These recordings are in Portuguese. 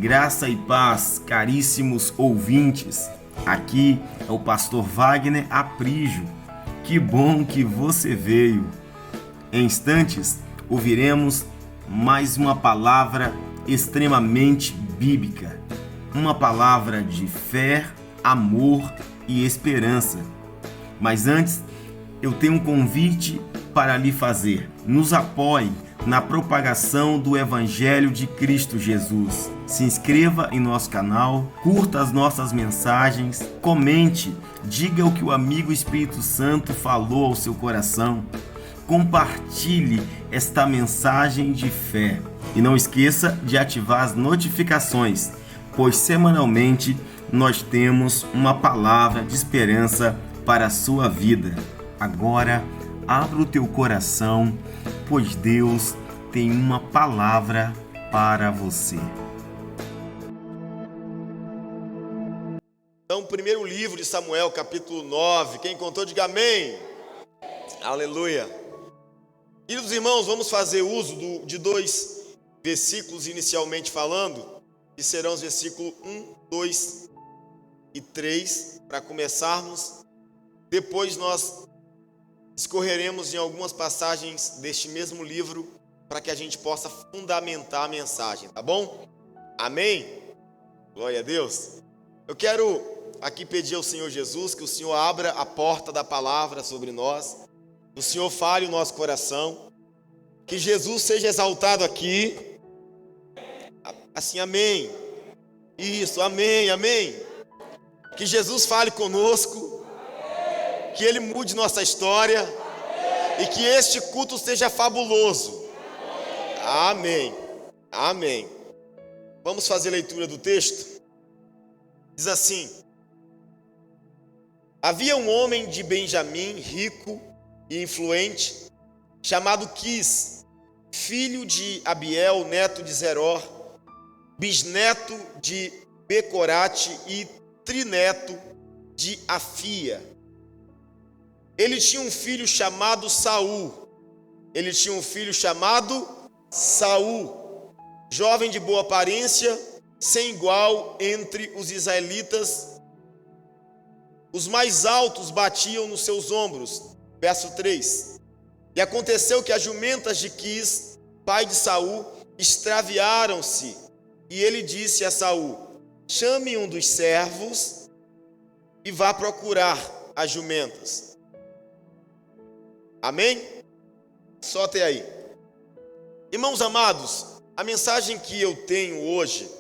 Graça e paz, caríssimos ouvintes. Aqui é o pastor Wagner Aprígio. Que bom que você veio. Em instantes, ouviremos mais uma palavra extremamente bíblica. Uma palavra de fé, amor e esperança. Mas antes, eu tenho um convite para lhe fazer. Nos apoie na propagação do Evangelho de Cristo Jesus. Se inscreva em nosso canal, curta as nossas mensagens, comente, diga o que o amigo Espírito Santo falou ao seu coração. Compartilhe esta mensagem de fé. E não esqueça de ativar as notificações, pois semanalmente nós temos uma palavra de esperança para a sua vida. Agora, abra o teu coração, pois Deus tem uma palavra para você. Então, primeiro livro de Samuel, capítulo 9. Quem contou, diga amém. Aleluia. Queridos irmãos, vamos fazer uso de dois versículos inicialmente falando, que serão os versículos 1, 2 e 3, para começarmos. Depois nós discorreremos em algumas passagens deste mesmo livro para que a gente possa fundamentar a mensagem, tá bom? Amém? Glória a Deus. Eu quero aqui pedir ao Senhor Jesus que o Senhor abra a porta da palavra sobre nós, que o Senhor fale o nosso coração, que Jesus seja exaltado aqui. Assim, amém. Isso, amém, amém. Que Jesus fale conosco, que Ele mude nossa história e que este culto seja fabuloso. Amém, amém. Vamos fazer a leitura do texto? Diz assim: havia um homem de Benjamim, rico e influente, chamado Quis, filho de Abiel, neto de Zeror, bisneto de Becorate e trineto de Afia. Ele tinha um filho chamado Saul. Saul, jovem de boa aparência, sem igual entre os israelitas. Os mais altos batiam nos seus ombros. Verso 3. E aconteceu que as jumentas de Quis, pai de Saul, extraviaram-se. E ele disse a Saul: chame um dos servos e vá procurar as jumentas. Amém? Só até aí. Irmãos amados, a mensagem que eu tenho hoje,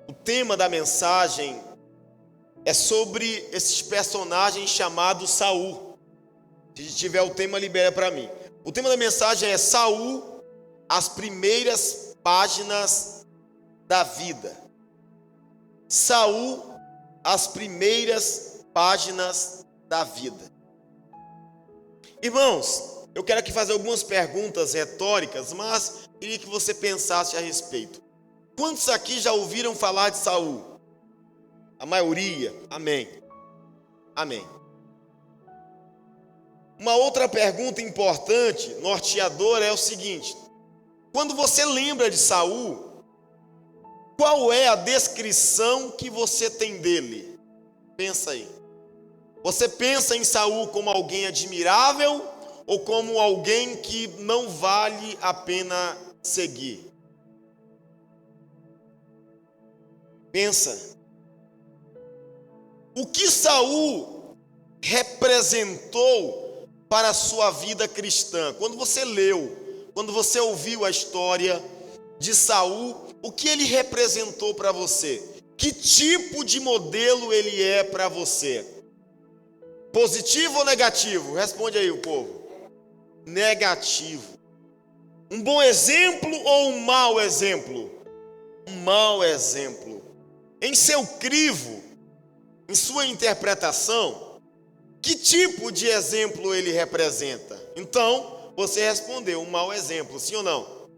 o tema da mensagem é sobre esses personagens chamados Saul. Se tiver o tema, libera para mim. O tema da mensagem é Saul, as primeiras páginas da vida. Saul, as primeiras páginas da vida. Irmãos, eu quero aqui fazer algumas perguntas retóricas, mas queria que você pensasse a respeito. Quantos aqui já ouviram falar de Saul? A maioria. Amém. Amém. Uma outra pergunta importante, norteadora, é o seguinte: quando você lembra de Saul, qual é a descrição que você tem dele? Pensa aí. Você pensa em Saul como alguém admirável ou como alguém que não vale a pena seguir? Pensa. O que Saul representou para a sua vida cristã? Quando você leu, quando você ouviu a história de Saul, o que ele representou para você? Que tipo de modelo ele é para você? Positivo ou negativo? Responde aí o povo. Negativo. Um bom exemplo ou um mau exemplo? Um mau exemplo. Em seu crivo, em sua interpretação, que tipo de exemplo ele representa? Então, você respondeu um mau exemplo, sim ou não?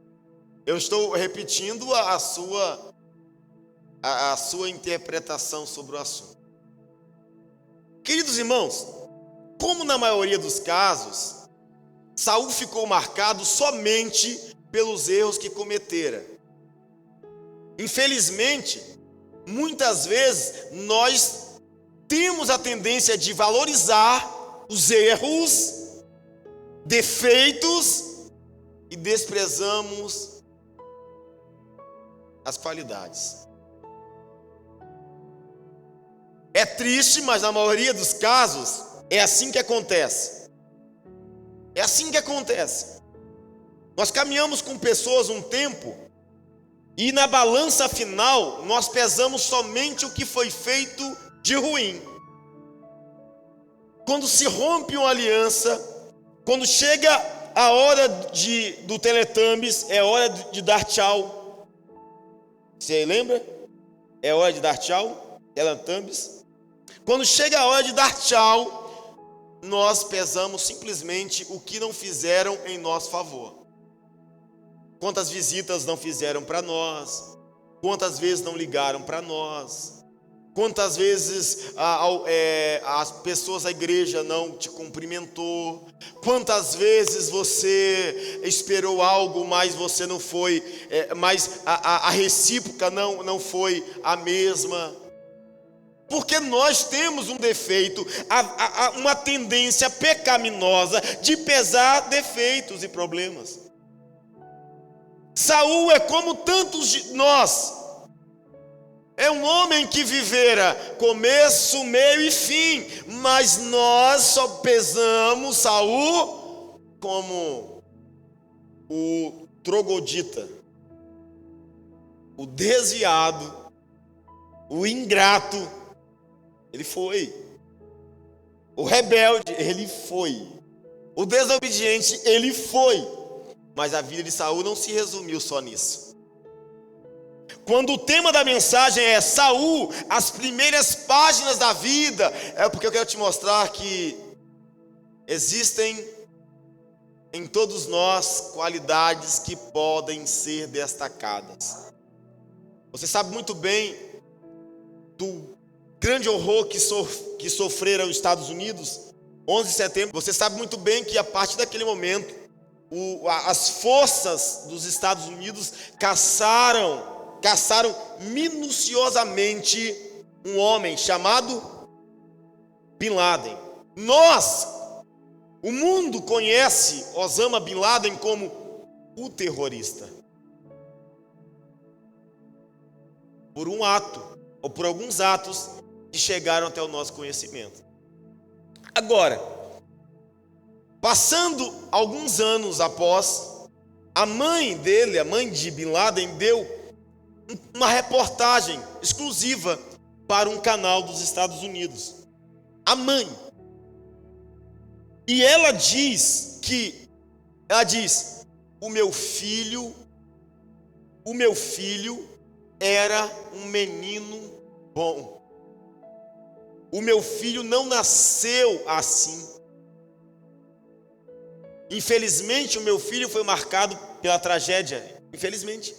Eu estou repetindo a sua interpretação sobre o assunto. Queridos irmãos, como na maioria dos casos, Saul ficou marcado somente pelos erros que cometera. Infelizmente, muitas vezes nós temos a tendência de valorizar os erros, defeitos e desprezamos as qualidades. É triste, mas na maioria dos casos é assim que acontece. É assim que acontece. Nós caminhamos com pessoas um tempo e na balança final nós pesamos somente o que foi feito de ruim. Quando se rompe uma aliança, quando chega a hora do Teletubbies, é hora de dar tchau. Você lembra? É hora de dar tchau, Teletubbies. Quando chega a hora de dar tchau, nós pesamos simplesmente o que não fizeram em nosso favor. Quantas visitas não fizeram para nós? Quantas vezes não ligaram para nós? Quantas vezes as pessoas da igreja não te cumprimentou? Quantas vezes você esperou algo, mas você não foi, mas a recíproca não foi a mesma? Porque nós temos um defeito, uma tendência pecaminosa de pesar defeitos e problemas. Saul é como tantos de nós. É um homem que vivera começo, meio e fim, mas nós só pesamos Saul como o troglodita, o desviado, o ingrato. Ele foi. O rebelde, ele foi. O desobediente, ele foi. Mas a vida de Saul não se resumiu só nisso. Quando o tema da mensagem é Saul, as primeiras páginas da vida, é porque eu quero te mostrar que existem em todos nós qualidades que podem ser destacadas. Você sabe muito bem do grande horror que sofreram os Estados Unidos, 11 de setembro. Você sabe muito bem que a partir daquele momento, as forças dos Estados Unidos caçaram minuciosamente um homem chamado Bin Laden. O mundo conhece Osama Bin Laden como o terrorista. Por um ato, ou por alguns atos que chegaram até o nosso conhecimento. Agora, passando alguns anos após, a mãe dele, a mãe de Bin Laden, deu uma reportagem exclusiva para um canal dos Estados Unidos. A mãe. E ela diz, o meu filho era um menino bom. O meu filho não nasceu assim. Infelizmente, o meu filho foi marcado pela tragédia. Infelizmente.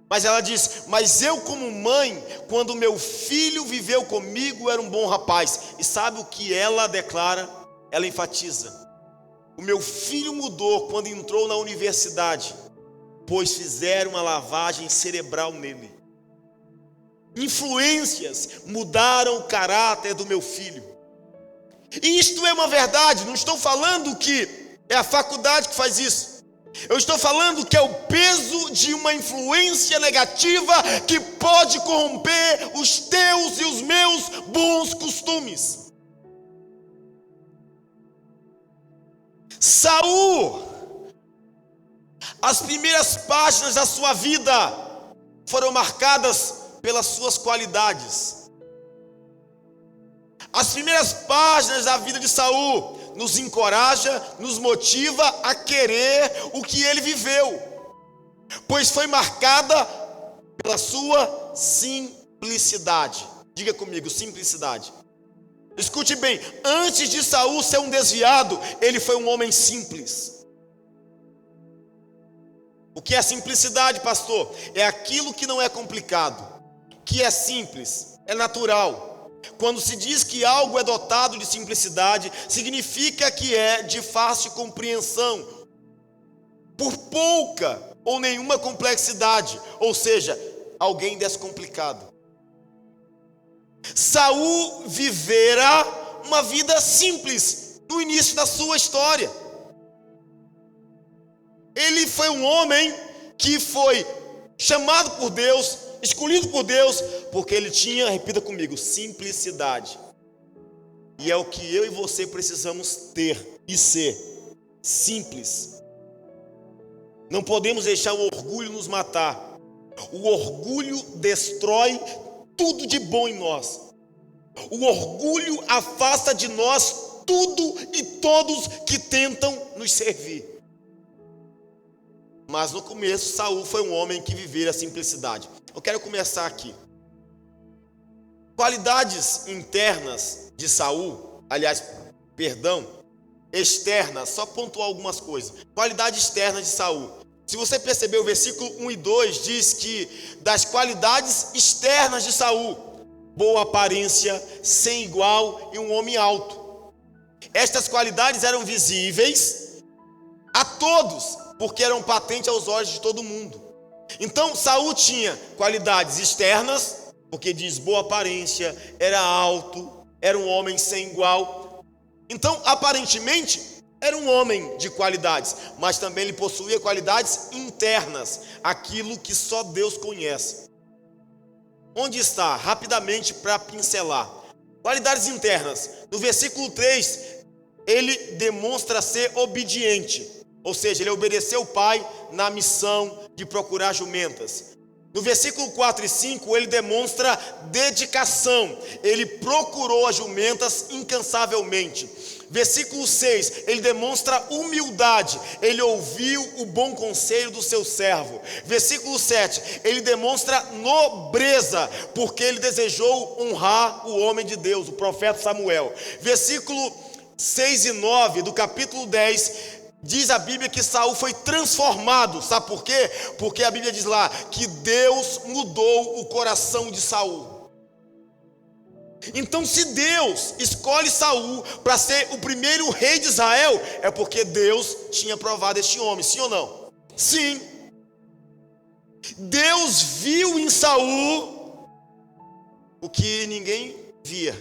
Mas ela diz, mas eu como mãe, quando meu filho viveu comigo, era um bom rapaz. E sabe o que ela declara? Ela enfatiza. O meu filho mudou quando entrou na universidade, pois fizeram uma lavagem cerebral nele. Influências mudaram o caráter do meu filho. E isto é uma verdade, não estou falando que é a faculdade que faz isso. Eu estou falando que é o peso de uma influência negativa que pode corromper os teus e os meus bons costumes. Saul, as primeiras páginas da sua vida foram marcadas pelas suas qualidades. As primeiras páginas da vida de Saul nos encoraja, nos motiva a querer o que ele viveu, pois foi marcada pela sua simplicidade. Diga comigo, simplicidade. Escute bem, antes de Saul ser um desviado, ele foi um homem simples. O que é simplicidade, pastor? É aquilo que não é complicado, que é simples, é natural. Quando se diz que algo é dotado de simplicidade, significa que é de fácil compreensão, por pouca ou nenhuma complexidade, ou seja, alguém descomplicado. Saul vivera uma vida simples no início da sua história. Ele foi um homem que foi chamado por Deus, escolhido por Deus, porque ele tinha, repita comigo, simplicidade. E é o que eu e você precisamos ter e ser, simples. Não podemos deixar o orgulho nos matar. O orgulho destrói tudo de bom em nós. O orgulho afasta de nós tudo e todos que tentam nos servir. Mas no começo, Saul foi um homem que vivera a simplicidade. Eu quero começar aqui. Qualidades internas de Saul, externas, só pontuar algumas coisas. Qualidade externa de Saul. Se você perceber, o versículo 1 e 2 diz que das qualidades externas de Saul, boa aparência, sem igual e um homem alto. Estas qualidades eram visíveis a todos, porque eram patentes aos olhos de todo mundo. Então Saul tinha qualidades externas, porque diz boa aparência, era alto, era um homem sem igual. Então aparentemente era um homem de qualidades, mas também ele possuía qualidades internas, aquilo que só Deus conhece. Onde está? Rapidamente para pincelar. Qualidades internas. No versículo 3, ele demonstra ser obediente. Ou seja, ele obedeceu o pai na missão de procurar jumentas. No versículo 4 e 5, ele demonstra dedicação. Ele procurou as jumentas incansavelmente. Versículo 6, ele demonstra humildade. Ele ouviu o bom conselho do seu servo. Versículo 7, ele demonstra nobreza, porque ele desejou honrar o homem de Deus, o profeta Samuel. Versículo 6 e 9 do capítulo 10, diz a Bíblia que Saul foi transformado. Sabe por quê? Porque a Bíblia diz lá que Deus mudou o coração de Saul. Então, se Deus escolhe Saul para ser o primeiro rei de Israel, é porque Deus tinha provado este homem, sim ou não? Sim. Deus viu em Saul o que ninguém via: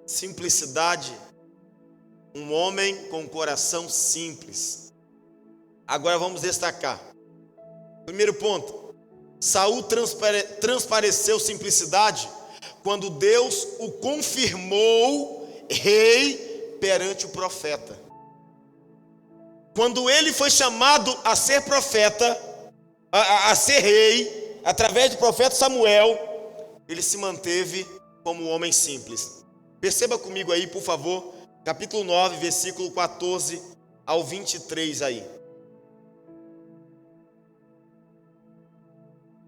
simplicidade. Um homem com um coração simples. Agora vamos destacar. Primeiro ponto: Saul transpareceu simplicidade quando Deus o confirmou rei perante o profeta. Quando ele foi chamado a ser profeta, a ser rei, através do profeta Samuel, ele se manteve como um homem simples. Perceba comigo aí, por favor, capítulo 9, versículo 14 ao 23 aí.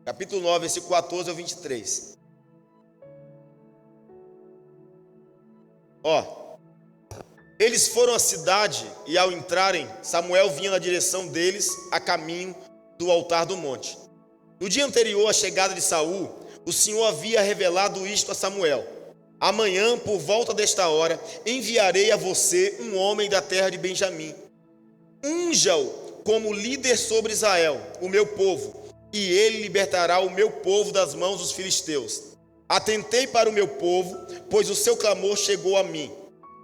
Capítulo 9, versículo 14 ao 23. Eles foram à cidade e ao entrarem, Samuel vinha na direção deles a caminho do altar do monte. No dia anterior à chegada de Saul, o Senhor havia revelado isto a Samuel: amanhã, por volta desta hora, enviarei a você um homem da terra de Benjamim. Unja-o como líder sobre Israel, o meu povo, e ele libertará o meu povo das mãos dos filisteus. Atentei para o meu povo, pois o seu clamor chegou a mim.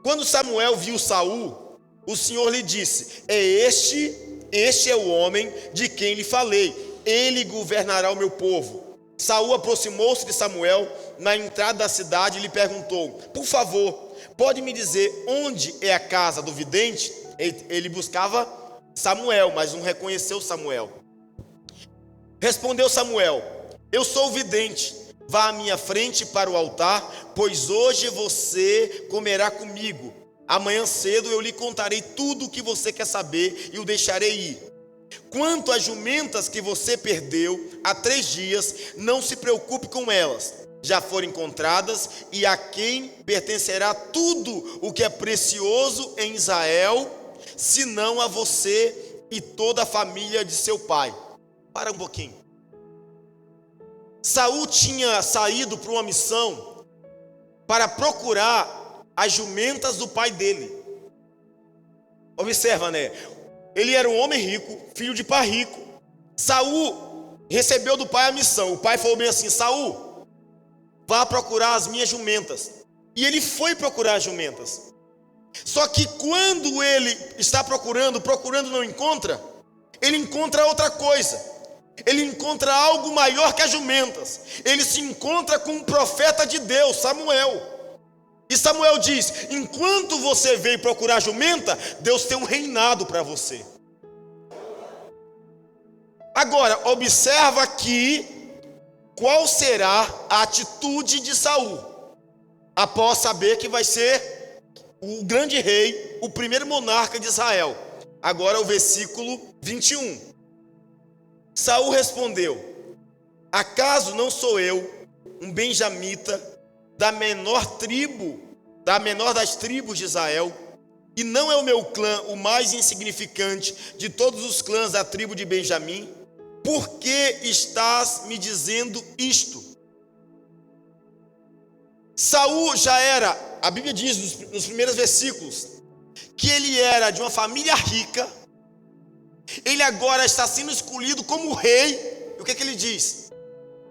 Quando Samuel viu Saul, o Senhor lhe disse: este é o homem de quem lhe falei, ele governará o meu povo. Saul aproximou-se de Samuel na entrada da cidade e lhe perguntou: por favor, pode me dizer onde é a casa do vidente? Ele buscava Samuel, mas não reconheceu Samuel. Respondeu Samuel: eu sou o vidente. Vá à minha frente para o altar, pois hoje você comerá comigo. Amanhã cedo eu lhe contarei tudo o que você quer saber e o deixarei ir. Quanto às jumentas que você perdeu há 3 dias, não se preocupe com elas. Já foram encontradas, e a quem pertencerá tudo o que é precioso em Israel, senão a você e toda a família de seu pai. Para um pouquinho. Saul tinha saído para uma missão para procurar as jumentas do pai dele. Observa, né? Ele era um homem rico, filho de pai rico. Saul recebeu do pai a missão. O pai falou bem assim: Saul, vá procurar as minhas jumentas. E ele foi procurar as jumentas. Só que quando ele está procurando não encontra, ele encontra outra coisa. Ele encontra algo maior que as jumentas. Ele se encontra com um profeta de Deus, Samuel. E Samuel diz: enquanto você veio procurar jumenta, Deus tem um reinado para você. Agora, observa aqui qual será a atitude de Saul, após saber que vai ser o grande rei, o primeiro monarca de Israel. Agora o versículo 21. Saul respondeu: acaso não sou eu, um benjamita, da menor das tribos de Israel, e não é o meu clã o mais insignificante de todos os clãs da tribo de Benjamim? Por que estás me dizendo isto? Saul já era, a Bíblia diz nos primeiros versículos, que ele era de uma família rica. Ele agora está sendo escolhido como rei. E o que ele diz?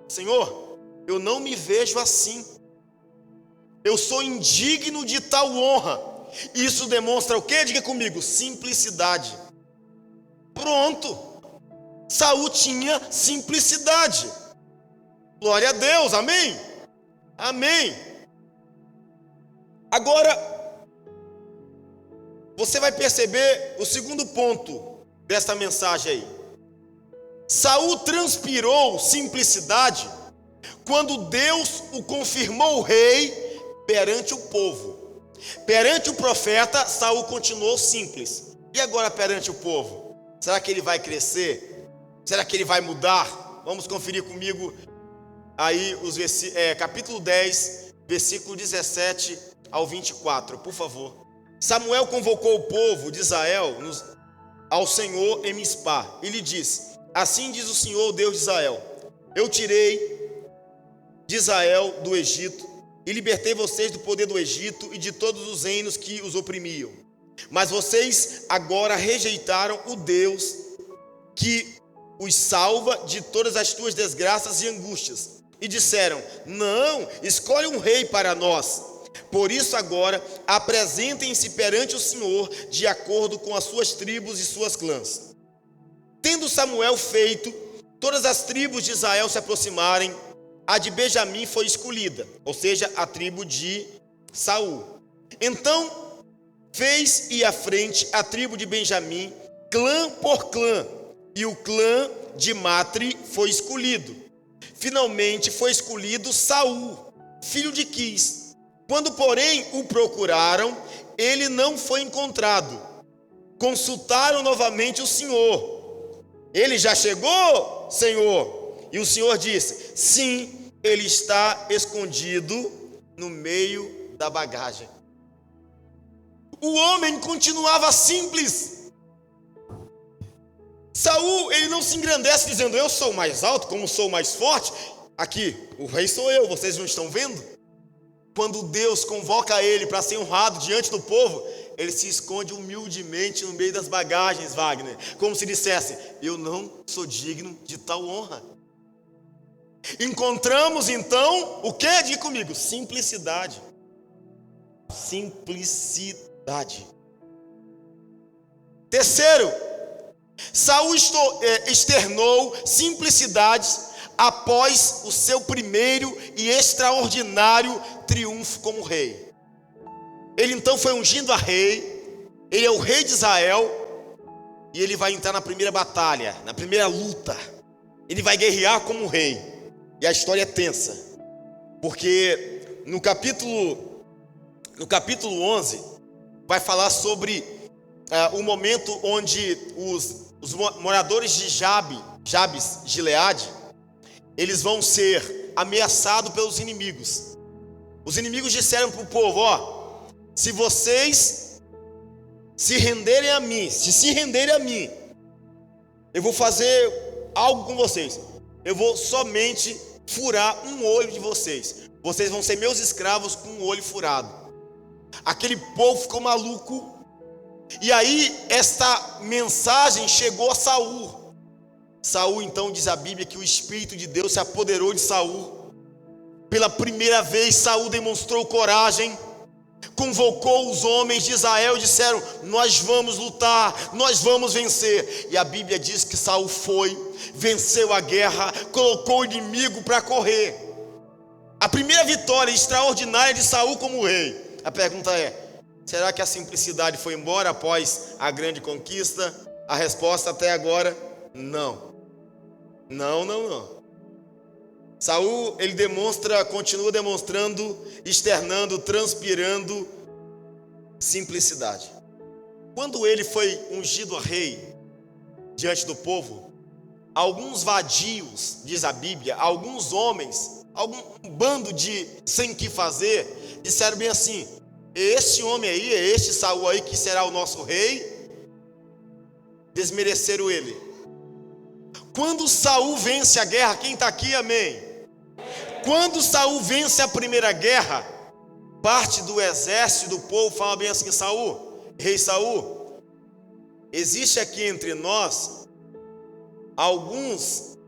Senhor, eu não me vejo assim. Eu sou indigno de tal honra. Isso demonstra o quê? Diga comigo: simplicidade. Pronto. Saul tinha simplicidade. Glória a Deus, amém? Amém. Agora, você vai perceber o segundo ponto desta mensagem aí. Saul transpirou simplicidade quando Deus o confirmou rei perante o povo. Perante o profeta, Saul continuou simples. E agora perante o povo? Será que ele vai crescer? Será que ele vai mudar? Vamos conferir comigo aí capítulo 10, versículo 17 ao 24, por favor. Samuel convocou o povo de Israel ao Senhor em Mispá e lhe disse: assim diz o Senhor, Deus de Israel: eu tirei de Israel do Egito e libertei vocês do poder do Egito e de todos os reinos que os oprimiam. Mas vocês agora rejeitaram o Deus que os salva de todas as tuas desgraças e angústias, e disseram: não, escolhe um rei para nós. Por isso agora apresentem-se perante o Senhor de acordo com as suas tribos e suas clãs. Tendo Samuel feito todas as tribos de Israel se aproximarem, a de Benjamim foi escolhida, ou seja, a tribo de Saul. Então fez ir à frente a tribo de Benjamim, clã por clã, e o clã de Matri foi escolhido. Finalmente foi escolhido Saul, filho de Quis. Quando, porém, o procuraram, ele não foi encontrado. Consultaram novamente o Senhor: ele já chegou, Senhor? E o Senhor disse: sim, ele está escondido no meio da bagagem. O homem continuava simples. Saul, ele não se engrandece dizendo: eu sou mais alto, como sou mais forte. Aqui, o rei sou eu, vocês não estão vendo? Quando Deus convoca ele para ser honrado diante do povo, ele se esconde humildemente no meio das bagagens, Wagner, como se dissesse: eu não sou digno de tal honra. Encontramos então o que? Diga comigo: simplicidade. Simplicidade. Terceiro, Saul externou simplicidade após o seu primeiro e extraordinário triunfo como rei. Ele então foi ungido a rei, ele é o rei de Israel, e ele vai entrar na primeira batalha, na primeira luta. Ele vai guerrear como rei, e a história é tensa, porque no capítulo 11, vai falar sobre o momento onde os moradores de Jabes, Gileade, eles vão ser ameaçados pelos inimigos. Os inimigos disseram para o povo: ó, se vocês se renderem a mim, eu vou fazer algo com vocês. Eu vou somente furar um olho de vocês. Vocês vão ser meus escravos com um olho furado. Aquele povo ficou maluco. E aí esta mensagem chegou a Saul. Saul, então, diz a Bíblia que o Espírito de Deus se apoderou de Saul. Pela primeira vez, Saul demonstrou coragem, convocou os homens de Israel e disseram: nós vamos lutar, nós vamos vencer. E a Bíblia diz que Saul foi, venceu a guerra, colocou o inimigo para correr. A primeira vitória extraordinária de Saul como rei. A pergunta é: será que a simplicidade foi embora após a grande conquista? A resposta até agora: não. Não. Saul, ele continua demonstrando, externando, transpirando simplicidade. Quando ele foi ungido a rei diante do povo, alguns vadios, diz a Bíblia, alguns homens, algum bando de sem que fazer, disseram bem assim: este homem aí, este Saul aí que será o nosso rei. Desmereceram ele. Quando Saul vence a guerra, quem está aqui, amém? Quando Saul vence a primeira guerra, parte do exército do povo fala bem assim: Saul, rei Saul, existe aqui entre nós alguns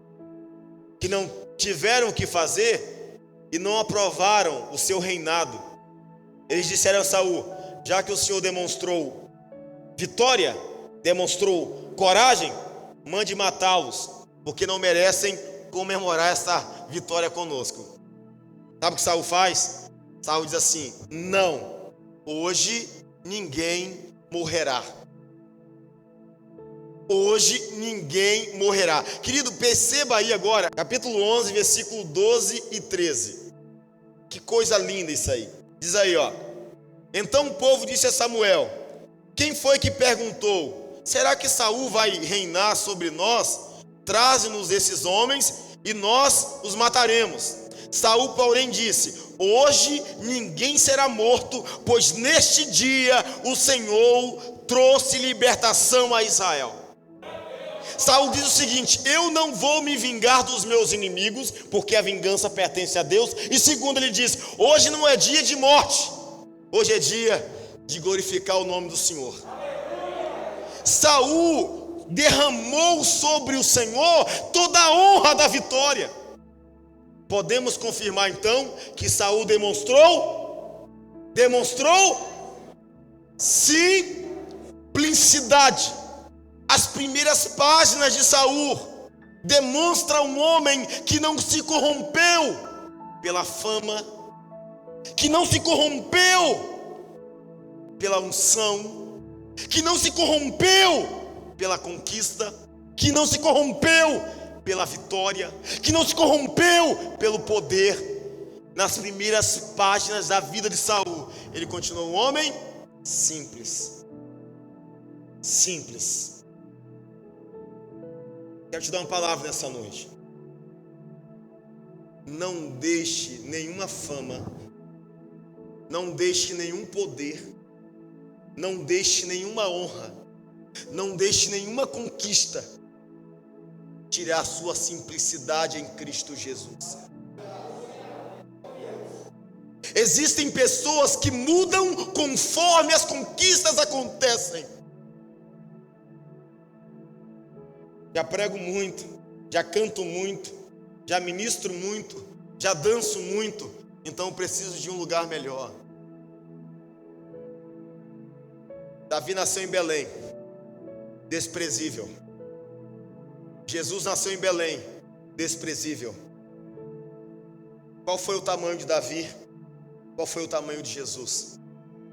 que não tiveram o que fazer e não aprovaram o seu reinado. Eles disseram a Saul: já que o Senhor demonstrou vitória, demonstrou coragem, mande matá-los, porque não merecem comemorar essa vitória conosco. Sabe o que Saul faz? Saul diz assim: não, hoje ninguém morrerá. Hoje ninguém morrerá. Querido, perceba aí agora, capítulo 11, versículo 12 e 13. Que coisa linda isso aí. Diz aí, ó: então o povo disse a Samuel: quem foi que perguntou: será que Saul vai reinar sobre nós? Traze-nos esses homens e nós os mataremos. Saul, porém, disse: hoje ninguém será morto, pois neste dia o Senhor trouxe libertação a Israel. Saul diz o seguinte: eu não vou me vingar dos meus inimigos, porque a vingança pertence a Deus. E segundo, ele diz: hoje não é dia de morte, hoje é dia de glorificar o nome do Senhor. Saul derramou sobre o Senhor toda a honra da vitória. Podemos confirmar então que Saul demonstrou simplicidade. As primeiras páginas de Saul demonstram um homem que não se corrompeu pela fama, que não se corrompeu pela unção, que não se corrompeu pela conquista, que não se corrompeu pela vitória, que não se corrompeu pelo poder. Nas primeiras páginas da vida de Saul, ele continuou um homem simples. Quero te dar uma palavra nessa noite. Não deixe nenhuma fama, não deixe nenhum poder, não deixe nenhuma honra, não deixe nenhuma conquista tirar a sua simplicidade em Cristo Jesus. Existem pessoas que mudam conforme as conquistas acontecem. Já prego muito, já canto muito, já ministro muito, já danço muito, então eu preciso de um lugar melhor. Davi nasceu em Belém, desprezível. Jesus nasceu em Belém, desprezível. Qual foi o tamanho de Davi? Qual foi o tamanho de Jesus?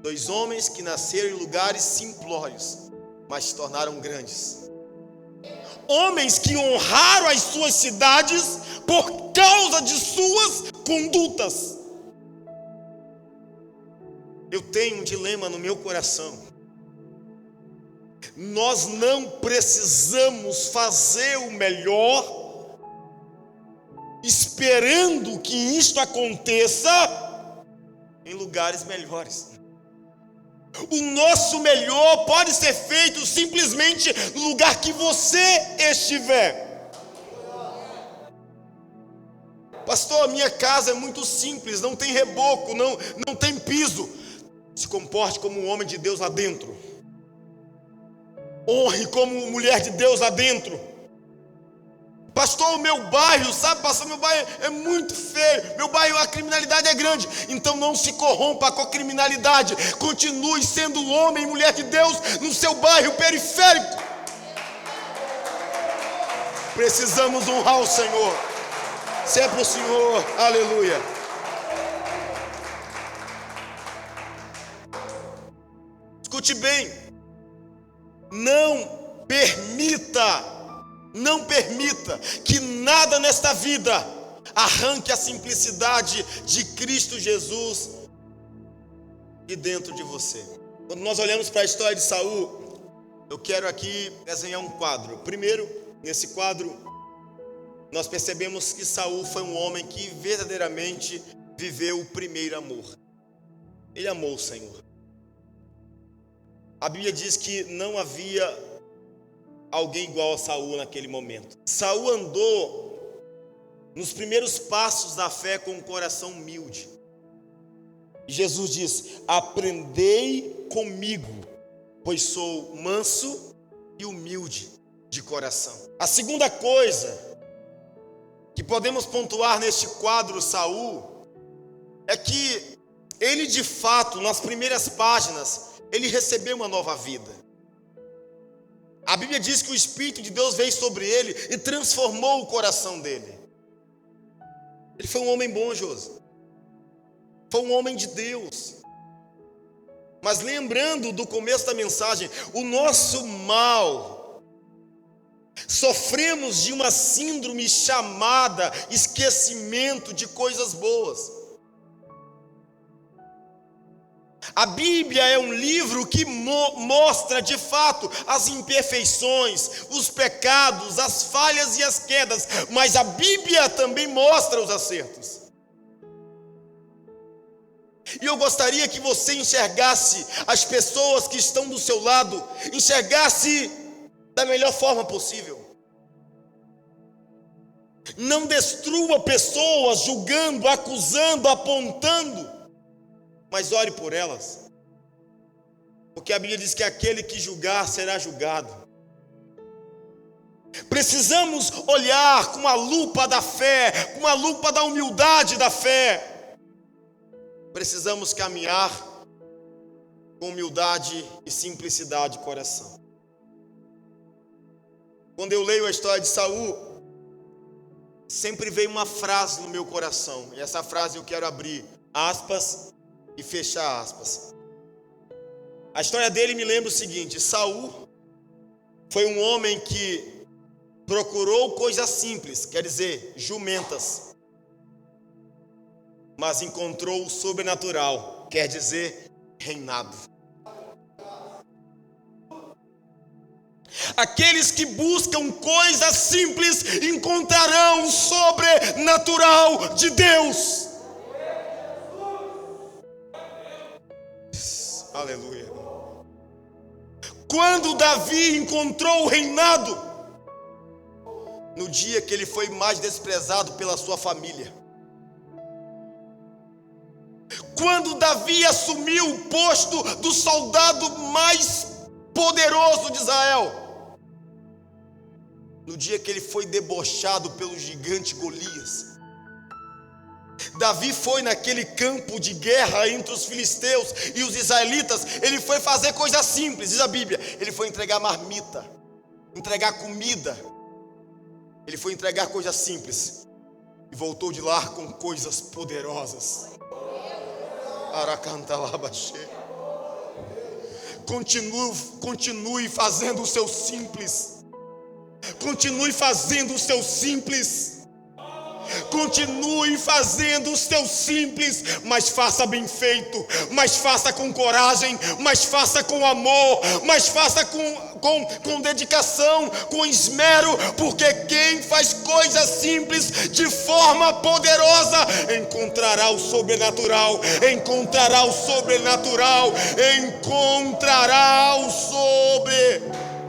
Dois homens que nasceram em lugares simplórios, mas se tornaram grandes. Homens que honraram as suas cidades por causa de suas condutas. Eu tenho um dilema no meu coração. Nós não precisamos fazer o melhor esperando que isto aconteça em lugares melhores. O nosso melhor pode ser feito simplesmente no lugar que você estiver. Pastor, a minha casa é muito simples, não tem reboco, não tem piso. Se comporte como um homem de Deus lá dentro. Honre como mulher de Deus lá dentro. Pastor, o meu bairro, sabe, pastor, meu bairro é muito feio, meu bairro, a criminalidade é grande. Então não se corrompa com a criminalidade, continue sendo homem e mulher de Deus no seu bairro periférico. Precisamos honrar o Senhor. Se é para o Senhor, aleluia. Escute bem, não permita que nada nesta vida arranque a simplicidade de Cristo Jesus de dentro de você. Quando nós olhamos para a história de Saul, eu quero aqui desenhar um quadro. Primeiro, nesse quadro, nós percebemos que Saul foi um homem que verdadeiramente viveu o primeiro amor. Ele amou o Senhor. A Bíblia diz que não havia alguém igual a Saul naquele momento. Saul andou nos primeiros passos da fé com um coração humilde. E Jesus diz: aprendei comigo, pois sou manso e humilde de coração. A segunda coisa que podemos pontuar neste quadro Saul é que ele de fato, nas primeiras páginas, ele recebeu uma nova vida. A Bíblia diz que o Espírito de Deus veio sobre ele e transformou o coração dele. Ele foi um homem bom, Josi. Foi um homem de Deus. Mas lembrando do começo da mensagem, o nosso mal, sofremos de uma síndrome chamada esquecimento de coisas boas. A Bíblia é um livro que mostra de fato as imperfeições, os pecados, as falhas e as quedas, mas a Bíblia também mostra os acertos. E eu gostaria que você enxergasse as pessoas que estão do seu lado, enxergasse da melhor forma possível. Não destrua pessoas julgando, acusando, apontando, mas ore por elas, porque a Bíblia diz que aquele que julgar será julgado. Precisamos olhar com a lupa da fé, com a lupa da humildade da fé. Precisamos caminhar com humildade e simplicidade de coração. Quando eu leio a história de Saul, sempre vem uma frase no meu coração, e essa frase eu quero abrir aspas e fechar aspas. A história dele me lembra o seguinte: Saul foi um homem que procurou coisas simples, quer dizer, jumentas, mas encontrou o sobrenatural, quer dizer, reinado. Aqueles que buscam coisas simples encontrarão o sobrenatural de Deus. Aleluia. Quando Davi encontrou o reinado, no dia que ele foi mais desprezado pela sua família, quando Davi assumiu o posto do soldado mais poderoso de Israel, no dia que ele foi debochado pelo gigante Golias, Davi foi naquele campo de guerra entre os filisteus e os israelitas. Ele foi fazer coisas simples, diz a Bíblia. Ele foi entregar marmita, entregar comida. Ele foi entregar coisas simples e voltou de lá com coisas poderosas. Aracantalabachê. Continue fazendo o seu simples. Continue fazendo o seu simples. Continue fazendo o seu simples, mas faça bem feito, mas faça com coragem, mas faça com amor, mas faça com dedicação, com esmero, porque quem faz coisas simples de forma poderosa encontrará o sobrenatural, encontrará o sobrenatural, encontrará o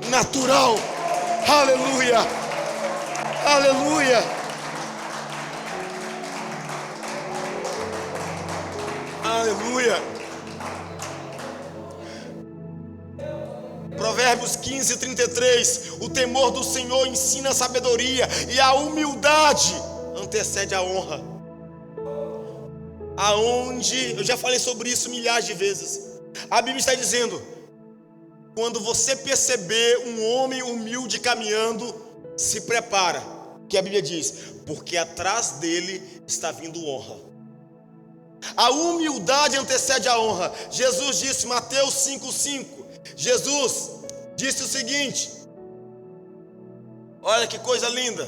sobrenatural. Aleluia, aleluia. Aleluia. Provérbios 15:33, o temor do Senhor ensina a sabedoria e a humildade antecede a honra. Aonde, eu já falei sobre isso milhares de vezes, a Bíblia está dizendo: quando você perceber um homem humilde caminhando, se prepara, que a Bíblia diz, porque atrás dele está vindo honra. A humildade antecede a honra. Jesus disse, Mateus 5:5, Jesus disse o seguinte, olha que coisa linda: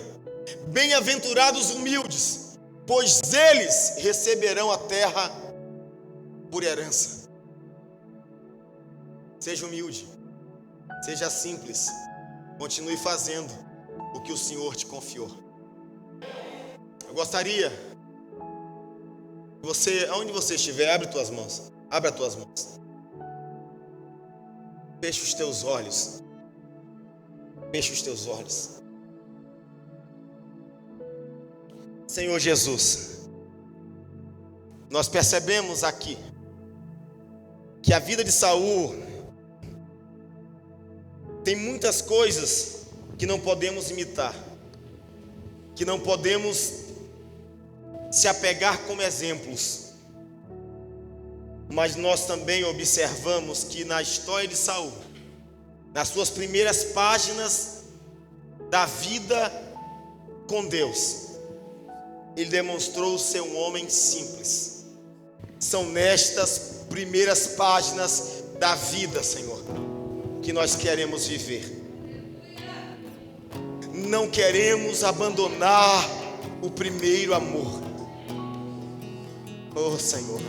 bem-aventurados os humildes, pois eles receberão a terra por herança. Seja humilde, seja simples, continue fazendo o que o Senhor te confiou. Eu gostaria que você, aonde você estiver, abre as tuas mãos. Feche os teus olhos. Senhor Jesus, nós percebemos aqui que a vida de Saul tem muitas coisas que não podemos imitar, que não podemos se apegar como exemplos, mas nós também observamos que na história de Saul, nas suas primeiras páginas da vida com Deus, ele demonstrou ser um homem simples. São nestas primeiras páginas da vida, Senhor, que nós queremos viver. Não queremos abandonar o primeiro amor. Oh Senhor,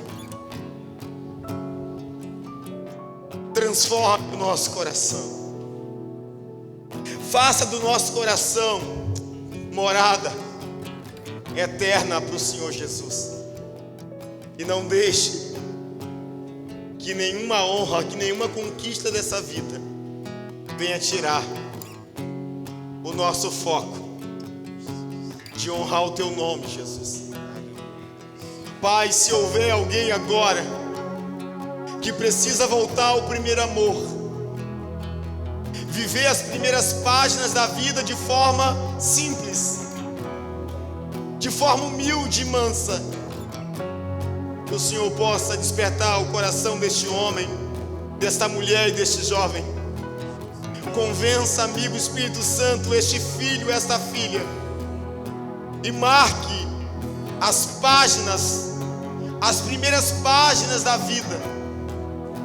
transforme o nosso coração. Faça do nosso coração morada eterna para o Senhor Jesus. E não deixe que nenhuma honra, que nenhuma conquista dessa vida venha tirar o nosso foco de honrar o Teu nome, Jesus. Pai, se houver alguém agora que precisa voltar ao primeiro amor, viver as primeiras páginas da vida de forma simples, de forma humilde e mansa, que o Senhor possa despertar o coração deste homem, desta mulher e deste jovem. Convença, amigo Espírito Santo, este filho, esta filha, e marque as páginas, as primeiras páginas da vida,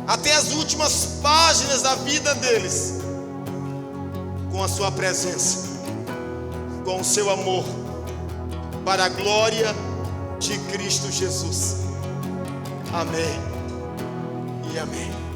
até as últimas páginas da vida deles, com a sua presença, com o seu amor, para a glória de Cristo Jesus. Amém e amém.